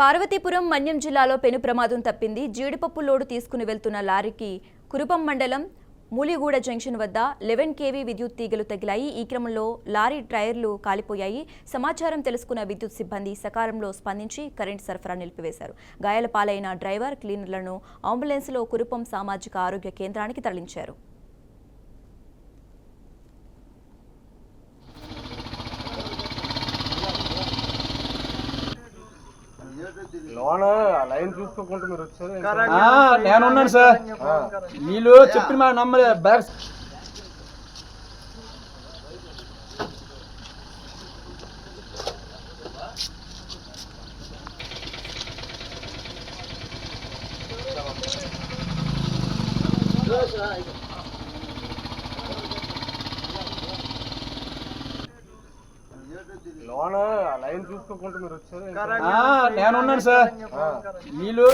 పార్వతీపురం మన్యం జిల్లాలో పెను ప్రమాదం తప్పింది. జీడిపప్పు లోడు తీసుకుని వెళ్తున్న లారీకి కురుపం మండలం మూలిగూడ జంక్షన్ వద్ద 11 kV విద్యుత్ తీగలు తగిలాయి. ఈ క్రమంలో లారీ టైర్లు కాలిపోయాయి. సమాచారం తెలుసుకున్న విద్యుత్ సిబ్బంది సకాలంలో స్పందించి కరెంటు సరఫరా నిలిపివేశారు. గాయాల పాలైన డ్రైవర్, క్లీనర్లను అంబులెన్స్లో కురుపం సామాజిక ఆరోగ్య కేంద్రానికి తరలించారు. లైన్ చూసుకోకుండా మీరు వచ్చారు. నేనున్నాను సార్. వీళ్ళు చెప్పిన మాట నమ్మలే. బ్యాగ్స్ లైన్ చూసుకోకుండా మీరు వచ్చారు. నేనున్నాను సార్. వీళ్ళు